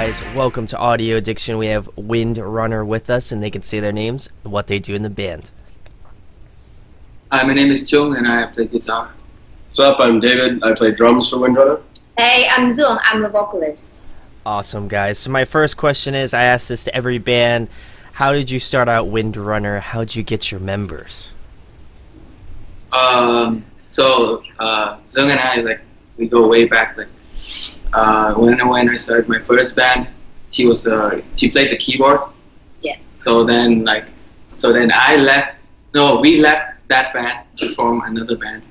guys, welcome to Audio Addiction. We have Windrunner with us, and they can say their names and what they do in the band. Hi, my name is Chung, and I play guitar. What's up? I'm David. I play drums for Windrunner. Hey, I'm Zung. I'm the vocalist. Awesome, guys. So my first question is, I ask this to every band, how did you start out Windrunner? How did you get your members? Zung and I, we go way back. When I started my first band, she played the keyboard. Yeah. So then I left. No, we left that band to form another band,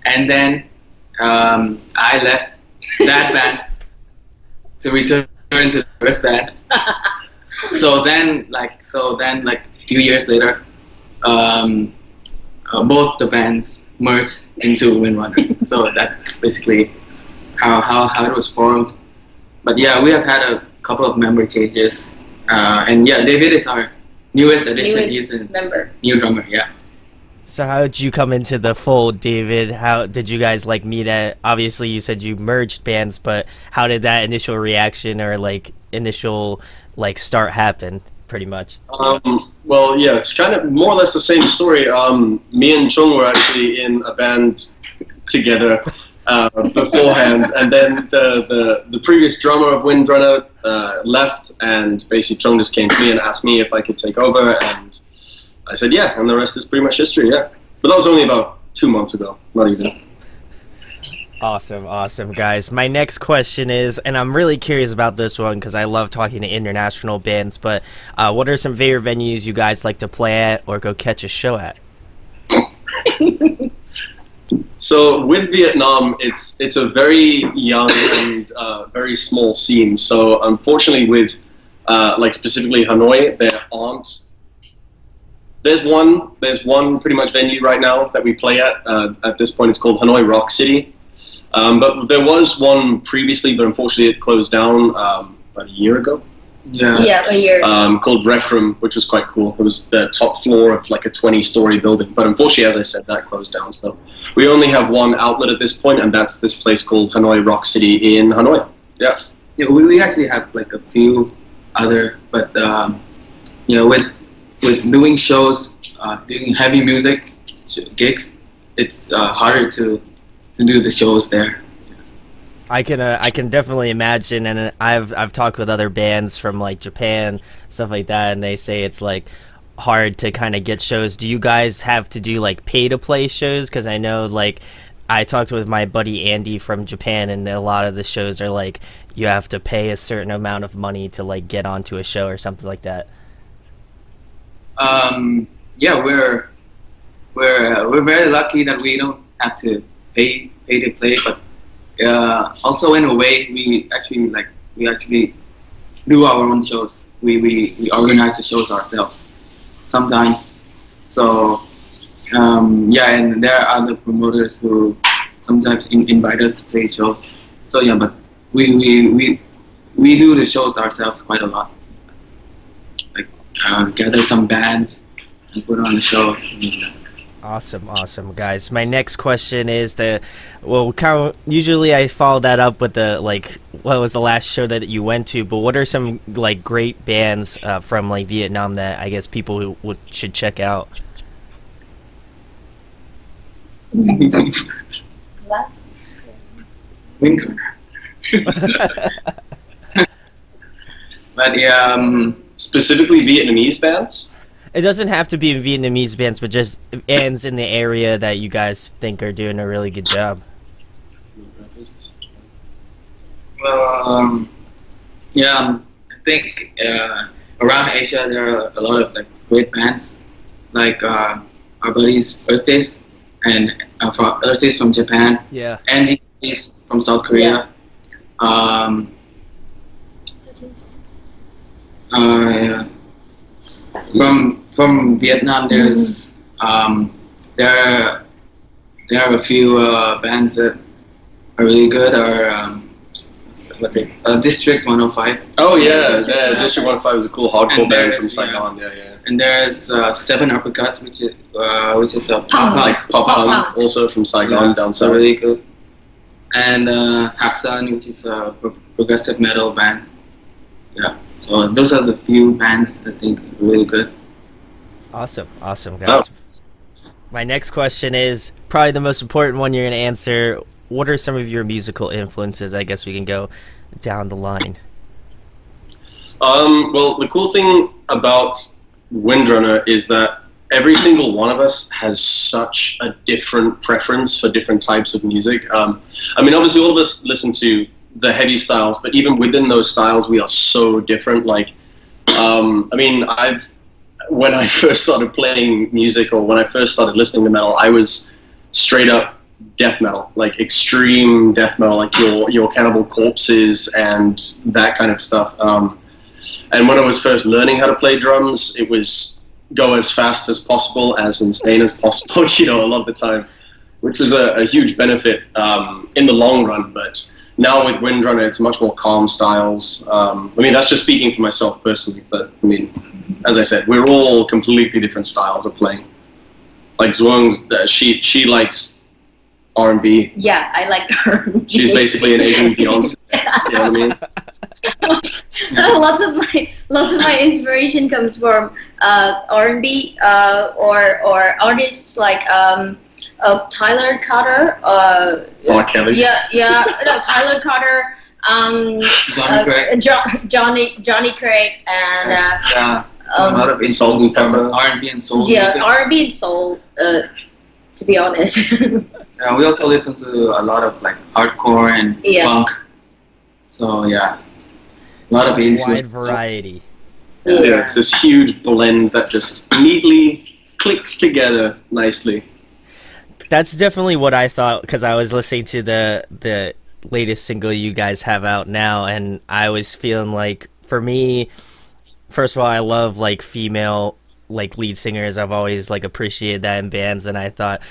and then I left that band to return to the first band. So then, a few years later, both the bands merged into Windrunner. So that's basically how it was formed. But yeah, we have had a couple of member changes, and yeah, David is our newest addition. He's a new drummer. Yeah. So how did you come into the fold, David? How did you guys meet at? Obviously, you said you merged bands, but how did that initial reaction or initial start happen? Pretty much. Well, yeah, it's kind of more or less the same story. Me and Chung were actually in a band together beforehand, and then the previous drummer of Windrunner left, and basically Chung just came to me and asked me if I could take over, and I said yeah, and the rest is pretty much history. Yeah, but that was only about 2 months ago, not even. Awesome, guys. My next question is, and I'm really curious about this one because I love talking to international bands, but what are some favorite venues you guys like to play at or go catch a show at? So with Vietnam, it's a very young and very small scene. So unfortunately, with specifically Hanoi, there aren't. There's one pretty much venue right now that we play at. At this point, it's called Hanoi Rock City. But there was one previously, but unfortunately it closed down about a year ago. Yeah, a year ago. Called Rec Room, which was quite cool. It was the top floor of a 20-story building. But unfortunately, as I said, that closed down. So we only have one outlet at this point, and that's this place called Hanoi Rock City in Hanoi. Yeah. Yeah, we actually have a few other, but with doing shows, doing heavy music gigs, it's harder to do the shows there. I can definitely imagine, and I've talked with other bands from Japan, stuff like that, and they say it's hard to kind of get shows. Do you guys have to do pay to play shows? Because I know I talked with my buddy Andy from Japan, and a lot of the shows are you have to pay a certain amount of money to get onto a show or something like that. Yeah, we're very lucky that we don't have to pay to play, but also in a way we actually do our own shows. We organize the shows ourselves sometimes. So yeah, and there are other promoters who sometimes invite us to play shows. So yeah, but we do the shows ourselves quite a lot. Gather some bands and put on a show. Awesome, guys. My next question is usually I follow that up with what was the last show that you went to, but what are some great bands from Vietnam that I guess people should check out? Windrunner. But yeah, specifically Vietnamese bands? It doesn't have to be Vietnamese bands, but just bands in the area that you guys think are doing a really good job. Well, yeah, I think around Asia there are a lot of great bands, our buddies Earth Days, and Earth Days from Japan. Yeah. And Days from South Korea. Yeah. From Vietnam, there's there are a few bands that are really good. District 105. Oh yeah, District 105 is a cool hardcore band from Saigon. Yeah. And there's Seven Uppercuts, which is a pop punk, also from Saigon down south. Really good. And Haksan, which is a progressive metal band. yeah. So those are the few bands I think are really good. Awesome, guys. Oh. My next question is probably the most important one you're going to answer. What are some of your musical influences? I guess we can go down the line. Well, the cool thing about Windrunner is that every single one of us has such a different preference for different types of music. I mean, obviously, all of us listen to the heavy styles, but even within those styles, we are so different. Like, I mean, when I first started playing music, or when I first started listening to metal, I was straight up death metal, like extreme death metal, like your Cannibal Corpses and that kind of stuff. And when I was first learning how to play drums, it was go as fast as possible, as insane as possible, you know, a lot of the time, which was a huge benefit in the long run. But now with Windrunner, it's much more calm styles. I mean, that's just speaking for myself personally, but I mean, as I said, we're all completely different styles of playing. Like Zhuang's, she likes R&B. Yeah, I like R&B. She's basically an Asian Beyonce. You know what I mean? Lots of my inspiration comes from R&B or artists like Tyler Carter. Kelly. Yeah. No, Tyler Carter. Johnny Craig and a lot of Salt and Pepper. R&B and soul. yeah, music. R&B and soul. To be honest. Yeah, we also listen to a lot of like hardcore and funk. So yeah, a lot of wide variety. Yeah, it's this huge blend that just neatly clicks together nicely. That's definitely what I thought, because I was listening to the latest single you guys have out now, and I was feeling like, for me, first of all, I love like female like lead singers. I've always like appreciated that in bands, and I thought,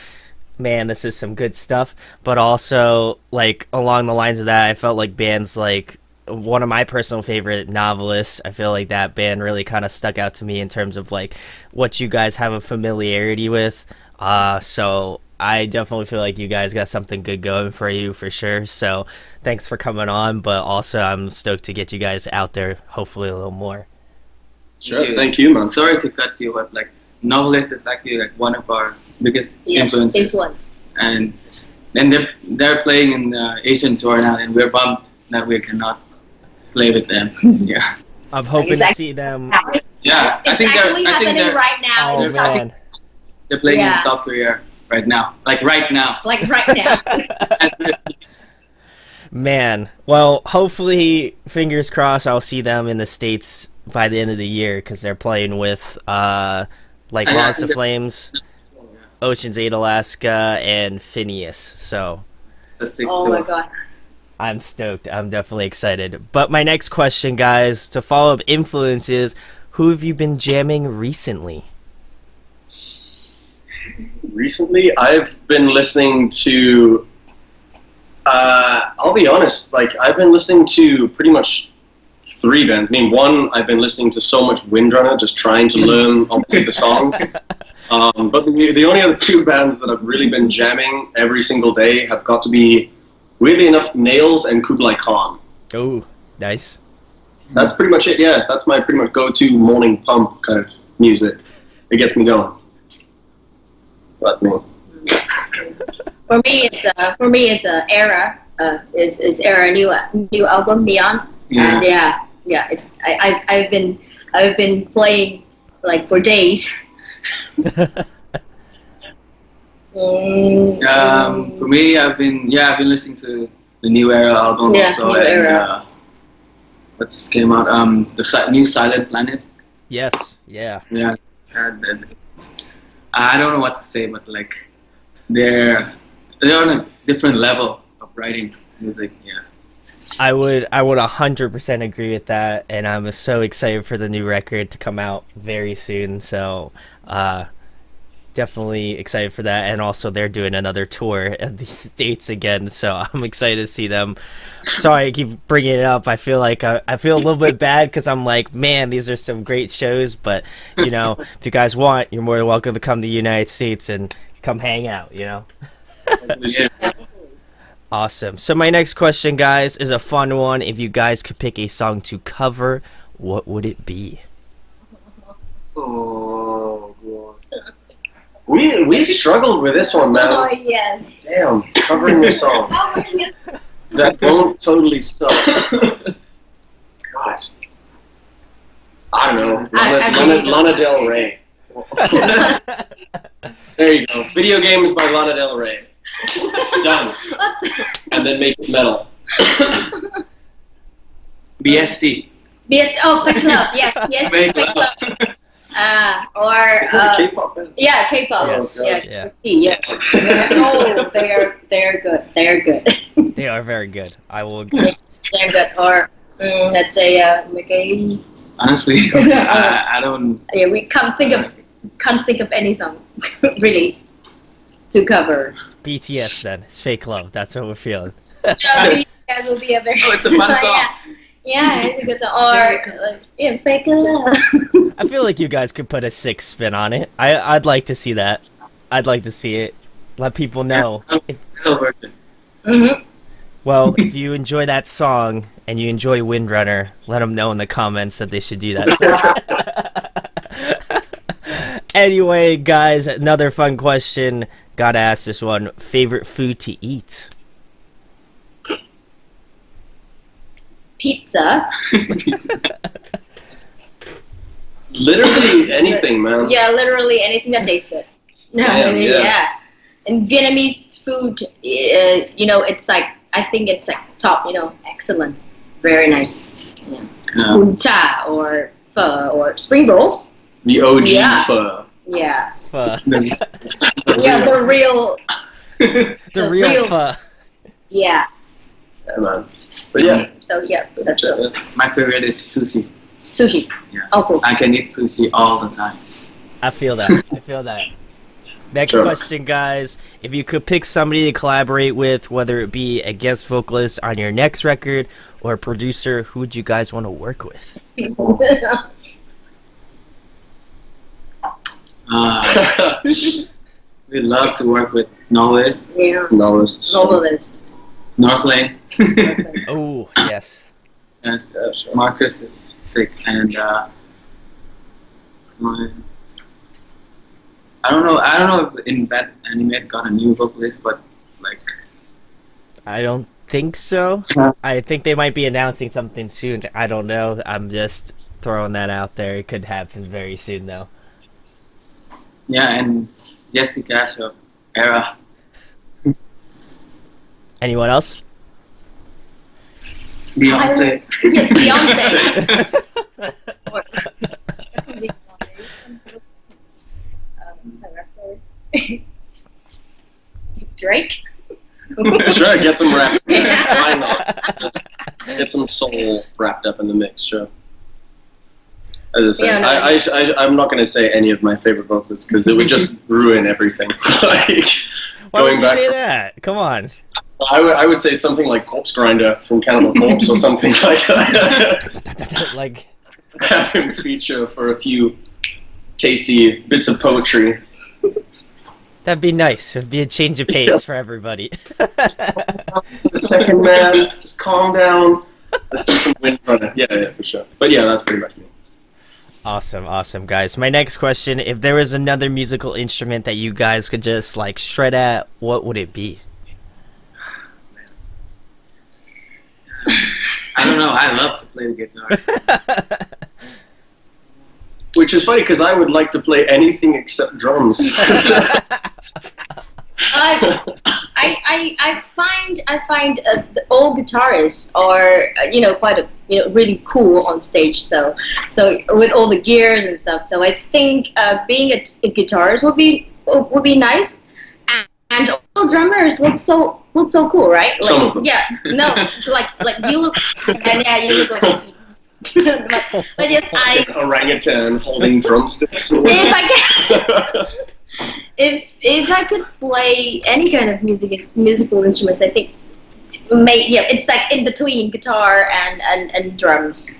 man, this is some good stuff. But also, like, along the lines of that, I felt like bands like one of my personal favorite Novelists, I feel like that band really kind of stuck out to me in terms of like what you guys have a familiarity with. So I definitely feel like you guys got something good going for you for sure. So thanks for coming on, but also I'm stoked to get you guys out there hopefully a little more. Sure, thank you, man. Sorry to cut you, but like Novelist is actually like one of our biggest influences. And then they're playing in the Asian tour now, and we're bummed that we cannot play with them. Yeah. I'm hoping to see them. Yeah, It's actually happening right now. Oh, man. They're playing in South Korea right now. Like right now. Man, well, hopefully, fingers crossed, I'll see them in the States by the end of the year, because they're playing with like Monster Flames, Ocean's 8 Alaska, and Phineas. So, oh my god, I'm stoked. I'm definitely excited. But my next question, guys, to follow up influences, who have you been jamming recently? Recently, I've been listening to, I'll be honest, like, I've been listening to pretty much 3 bands. I mean, one, I've been listening to so much Windrunner, just trying to learn, obviously, the songs. But the only other 2 bands that I've really been jamming every single day have got to be, weirdly enough, Nails and Kublai Khan. Oh, nice. That's pretty much it, yeah. That's my pretty much go-to morning pump kind of music. It gets me going. That's me. For me, it's Era. Is Era new album Neon? Yeah. And it's I've been playing like for days. For me, I've been listening to the New Era album also, New Era. What just came out? The new Silent Planet. Yes. Yeah. Yeah. I don't know what to say, but like they're on a different level of writing music. Yeah. I would 100% agree with that, and I'm so excited for the new record to come out very soon. So, definitely excited for that, and also they're doing another tour in the States again, so I'm excited to see them. Sorry I keep bringing it up. I feel like I feel a little bit bad, because I'm like, man, these are some great shows, but you know, if you guys want, you're more than welcome to come to the United States and come hang out, you know. Yeah. Awesome. So my next question, guys, is a fun one. If you guys could pick a song to cover, what would it be? Oh, God. We struggled with this one, man. Oh yes. Damn, covering the song. That won't totally suck. Gosh. I don't know. Lana Del Rey. There you go. Video games by Lana Del Rey. Done. And then make it metal. BST. Oh, Fight Club. Yes, Fight Fight Club. Club. Or Isn't that a K-pop band? yeah, K-pop. Yes. Yeah, yes. Oh, they're good. They're good. They are very good. I will agree. They're good. Or let's say make a. Honestly, I don't. Yeah, we can't think of any song really to cover. BTS then. Fake Love. That's what we're feeling. So BTS will be a very. Oh, it's a fun song. Yeah, it's a good song. Or yeah, Fake Love. I feel like you guys could put a 6 spin on it. I'd like to see that. I'd like to see it. Let people know. Mm-hmm. Well, if you enjoy that song and you enjoy Windrunner, let them know in the comments that they should do that. Anyway, guys, another fun question. Gotta ask this one. Favorite food to eat? Pizza. Literally anything, man. Yeah, literally anything that tastes good. No, Damn, yeah. And Vietnamese food, it's like, I think it's like top, excellent. Very nice. Yeah. Bún cha or pho or spring rolls. The OG Yeah. pho. Yeah. Pho. Yeah, the real. The real pho. Yeah. Yeah, man. But yeah. So yeah, that's it. My favorite is sushi. Sushi. Yeah. Oh, cool. I can eat sushi all the time. I feel that. I feel that. Next Sure. question, guys. If you could pick somebody to collaborate with, whether it be a guest vocalist on your next record or a producer, who would you guys want to work with? We love to work with Novelist, Yeah. Novelist. Novelist. Northlane, Oh, yes. and Marcus is sick, and I don't know if in Bad Animate got a new vocalist, but like I don't think so. I think they might be announcing something soon. I don't know. I'm just throwing that out there. It could happen very soon, though. yeah, and Jessica of Era. Anyone else? Beyonce. Yes, Beyonce. Drake. Sure, get some rap. Why not? Get some soul wrapped up in the mix, sure. As I said, I'm not going to say any of my favorite vocalists because it would just ruin everything. Like, Why would going you back say from- that? Come on. I would say something like Corpse Grinder from Cannibal Corpse or something like that. Like, Have him feature for a few tasty bits of poetry. that'd be nice. It'd be a change of pace for everybody. A second, man. Just calm down. Let's do some Windrunner. Yeah, for sure. But yeah, that's pretty much me. Awesome, guys. My next question, if there was another musical instrument that you guys could just, like, shred at, what would it be? I don't know. I love to play the guitar. Which is funny because I would like to play anything except drums. I find the old guitarists are quite really cool on stage. So with all the gears and stuff. So I think being a guitarist would be nice. And all drummers look so cool, right? Like, Some of them. Yeah. No. Like you look. And yeah, you look like. but yes, Orangutan holding drumsticks. if I can, if I could play any kind of musical instruments, I think it's like in between guitar and drums.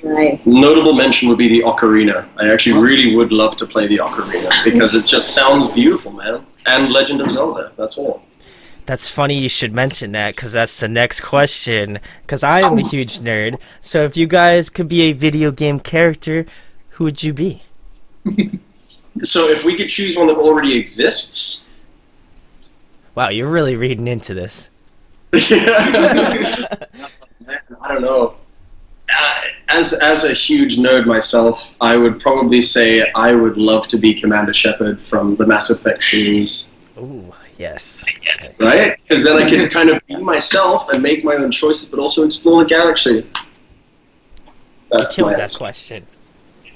Right. Notable mention would be the ocarina. I actually really would love to play the ocarina because it just sounds beautiful, man. And Legend of Zelda, that's all. That's funny you should mention that, because that's the next question. Because I am a huge nerd. So if you guys could be a video game character, who would you be? So if we could choose one that already exists. Wow, you're really reading into this. Man, I don't know. As a huge nerd myself, I would probably say I would love to be Commander Shepard from the Mass Effect series. Ooh, yes. Okay. Right? Because then I can kind of be myself and make my own choices, but also explore the galaxy. That's Killed my that answer. question.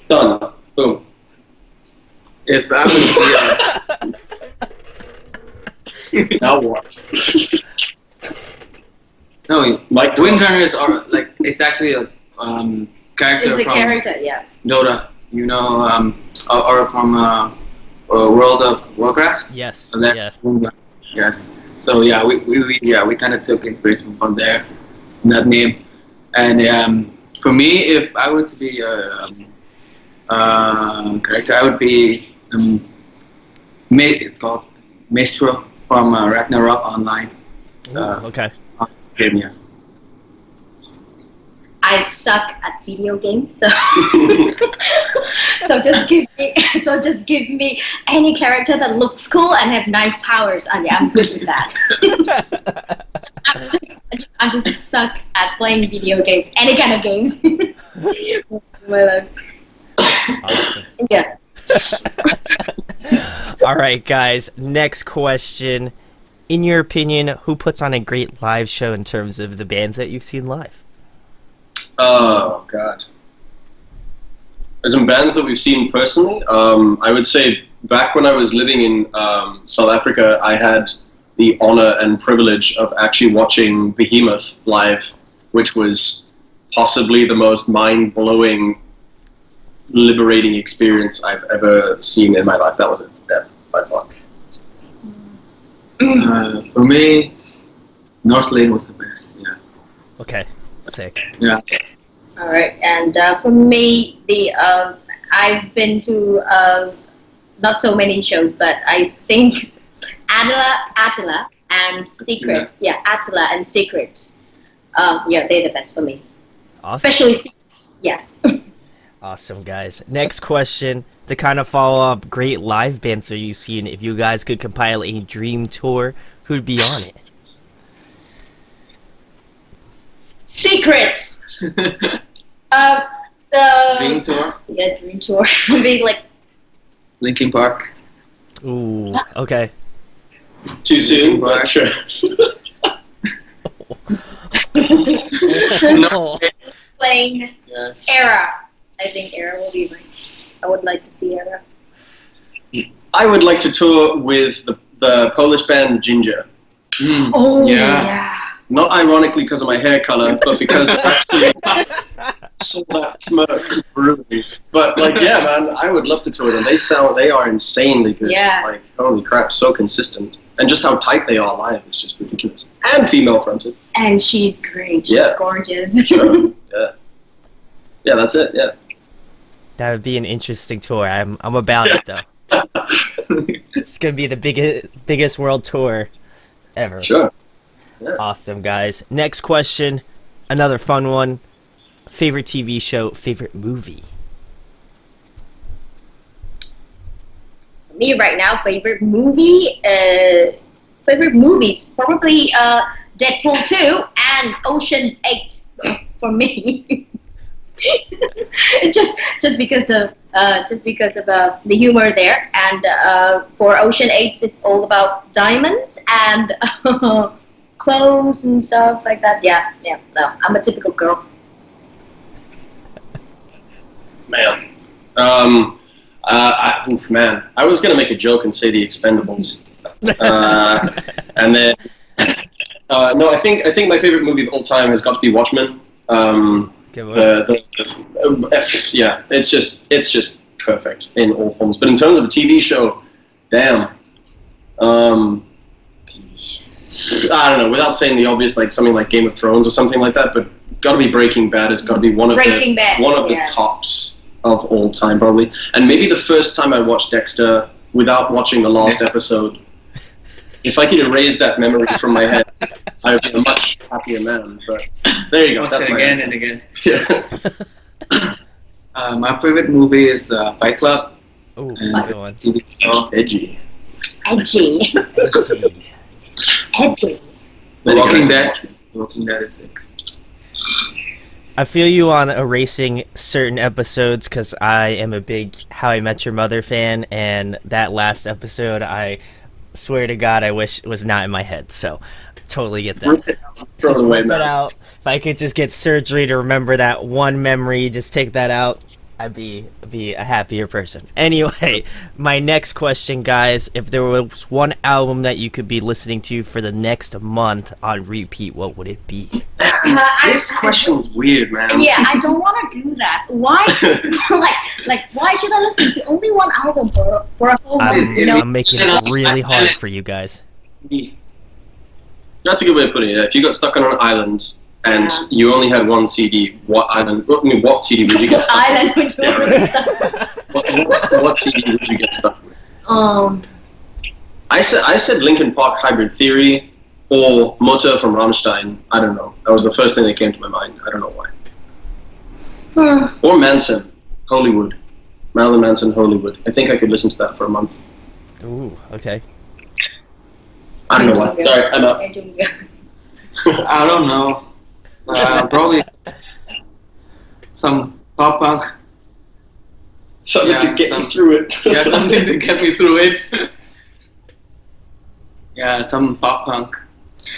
Done. Boom. If I would be Now what? no, Mike Windrunners are like it's actually a character It's a from character, yeah. Dota, or from World of Warcraft. Yes. So that- Yeah. Yes. So yeah, we kind of took inspiration from there, that name, and for me, if I were to be a character, I would be it's called Maestro from Ragnarok Online. It's, Ooh, okay. game, yeah. I suck at video games, so so just give me any character that looks cool and have nice powers, and yeah, I'm good with that. I just suck at playing video games, any kind of games. Well, Awesome. yeah. All right, guys. Next question. In your opinion, who puts on a great live show in terms of the bands that you've seen live? Oh, God. There's some bands that we've seen personally. I would say back when I was living in South Africa, I had the honor and privilege of actually watching Behemoth live, which was possibly the most mind-blowing, liberating experience I've ever seen in my life. That was it, yeah, by far. For me, North Lane was the best. Yeah. Okay. Sick. Yeah. All right, and for me, I've been to not so many shows, but I think Attila and Secrets. Yeah, Attila and Secrets. Yeah, they're the best for me. Awesome. Especially Secrets. Yes. Awesome, guys. Next question. To kind of follow up, great live bands are you seen? If you guys could compile a dream tour, who'd be on it? Secrets. Dream Tour, Yeah, Dream Tour. Would be like Linkin Park. Ooh, okay. Too soon? Right. Sure. No. playing Yes. Era. I think Era will be mine. I would like to see Era. I would like to tour with the Polish band Ginger. Mm. Oh Yeah. Not ironically because of my hair color, but because I actually saw that smirk brutally. But like, yeah, man, I would love to tour them. They are insanely good. Yeah. Like, holy crap, so consistent. And just how tight they are live is just ridiculous. And female fronted. And she's great. She's Yeah. gorgeous. Sure. Yeah. Yeah, that's it. Yeah. That would be an interesting tour. I'm about it though. It's gonna be the biggest world tour ever. Sure. Awesome, guys. Next question, another fun one. Favorite TV show, favorite movie? Me right now, favorite movie? Favorite movies? Probably Deadpool 2 and Ocean's 8 for me. just because of the humor there, and for Ocean 8 it's all about diamonds and clothes and stuff like that. Yeah, no, I'm a typical girl. Man. Man. I was going to make a joke and say The Expendables. And then... no, I think my favorite movie of all time has got to be Watchmen. Yeah, it's just perfect in all forms. But in terms of a TV show, damn. I don't know, without saying the obvious, like something like Game of Thrones or something like that, but got to be Breaking Bad. Has got to be one of the Yes. tops of all time, probably. And maybe the first time I watched Dexter without watching the last episode. If I could erase that memory from my head, I would be a much happier man. But there you go. Watch That's it my again answer. and again. Yeah. My favorite movie is Fight Club. Ooh, And good one. TV show. Edgy. Edgy. Edgy. The Walking Dead. The Walking Dead is sick. I feel you on erasing certain episodes because I am a big How I Met Your Mother fan, and that last episode, I swear to God, I wish it was not in my head. So, totally get that. Throw it Just away, rip it man. out. If I could just get surgery to remember that one memory, just take that out, I'd be a happier person. Anyway, my next question, guys, if there was one album that you could be listening to for the next month on repeat, what would it be? This question's weird, man. Yeah, I don't want to do that. Why? like, why should I listen to only one album for a whole month? You know? I'm making it really hard for you guys. That's a good way of putting it. If you got stuck on an island and you only had one CD, what CD would you get stuck Island with? would you Yeah, already right. stuck? What CD would you get stuck with? I I said Linkin Park Hybrid Theory or Motor from Rammstein. I don't know. That was the first thing that came to my mind. I don't know why. Or Manson, Hollywood. Marilyn Manson, Hollywood. I think I could listen to that for a month. Ooh, okay. I don't know why. Sorry, I'm up. I don't know. Probably some pop punk. Something to get me through it. Yeah, something to get me through it. Yeah, some pop punk.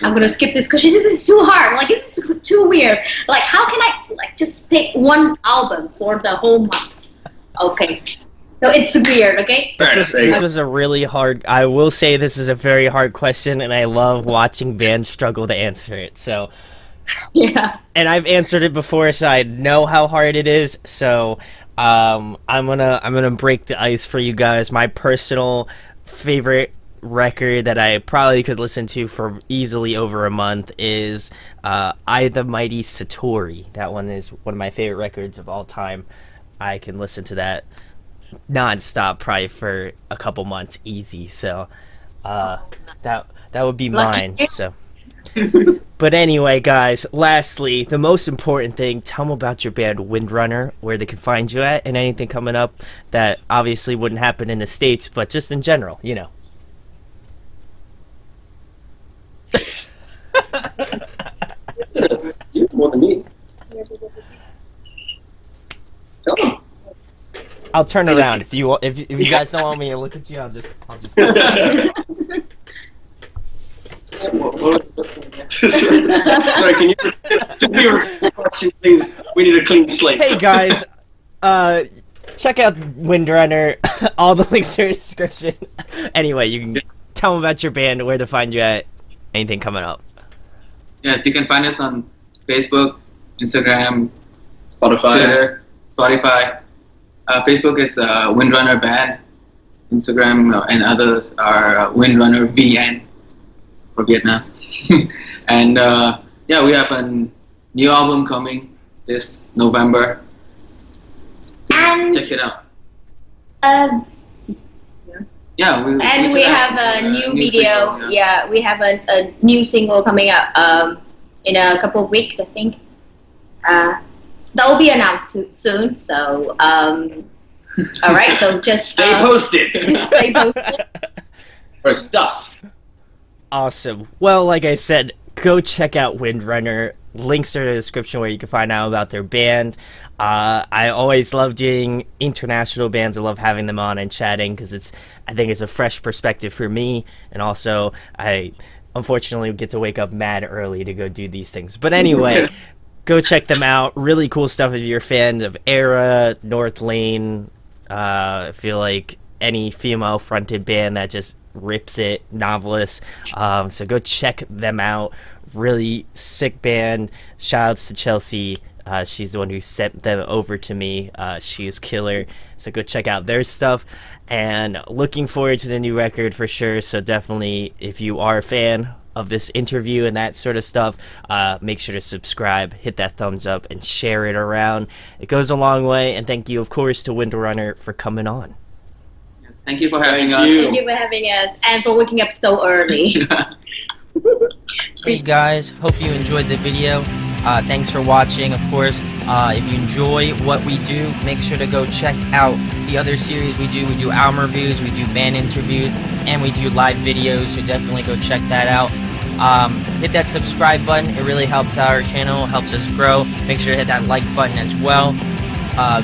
I'm gonna skip this because this is too hard. Like, this is too weird. Like, how can I just pick one album for the whole month? Okay, so it's weird. Okay. This was a really hard. I will say this is a very hard question, and I love watching bands struggle to answer it. So, Yeah. and I've answered it before, so I know how hard it is. So, I'm gonna break the ice for you guys. My personal favorite record that I probably could listen to for easily over a month is I the Mighty Satori. That one is one of my favorite records of all time. I can listen to that non-stop probably for a couple months easy. So that would be mine. So but anyway, guys, lastly, the most important thing, tell them about your band Windrunner, where they can find you at, and anything coming up that obviously wouldn't happen in the States, but just in general, you know. You more than me. Tell them. I'll turn around if you you guys don't want me to look at you. I'll just. Sorry, can you repeat the question, please? We need a clean slate. Hey guys, check out Windrunner. All the links are in the description. Anyway, you can tell them about your band, where to find you at, anything coming up. Yes, you can find us on Facebook, Instagram, Spotify. Twitter, Spotify. Facebook is Windrunner Band. Instagram and others are Windrunner VN for Vietnam. And yeah, we have a new album coming this November. And Check it out. Yeah, and we have a new video. Single, Yeah, we have a new single coming out in a couple of weeks, I think. That will be announced soon. So, all right. So just Stay posted. stay posted. For stuff. Awesome. Well, like I said, go check out Windrunner. Links are in the description where you can find out about their band. I always love doing international bands. I love having them on and chatting because I think it's a fresh perspective for me, and also I unfortunately get to wake up mad early to go do these things. But anyway, go check them out. Really cool stuff if you're a fan of Era, North Lane. I feel like any female-fronted band that just rips it, Novelist. So go check them out. Really sick band. Shoutouts to Chelsea. She's the one who sent them over to me. She is killer. So go check out their stuff. And looking forward to the new record for sure. So definitely, if you are a fan of this interview and that sort of stuff, make sure to subscribe, hit that thumbs up, and share it around. It goes a long way. And thank you, of course, to Windrunner for coming on. Thank you for having Thank us. you. Thank you for having us and for waking up so early. Hey guys, hope you enjoyed the video. Thanks for watching. Of course, if you enjoy what we do, make sure to go check out the other series we do. We do album reviews, we do band interviews, and we do live videos, so definitely go check that out. Hit that subscribe button. It really helps our channel, helps us grow. Make sure to hit that like button as well.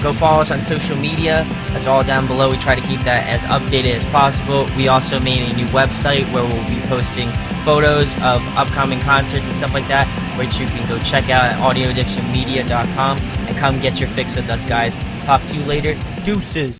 Go follow us on social media. That's all down below. We try to keep that as updated as possible. We also made a new website where we'll be posting photos of upcoming concerts and stuff like that, which you can go check out at audioaddictionmedia.com and come get your fix with us, guys. Talk to you later. Deuces.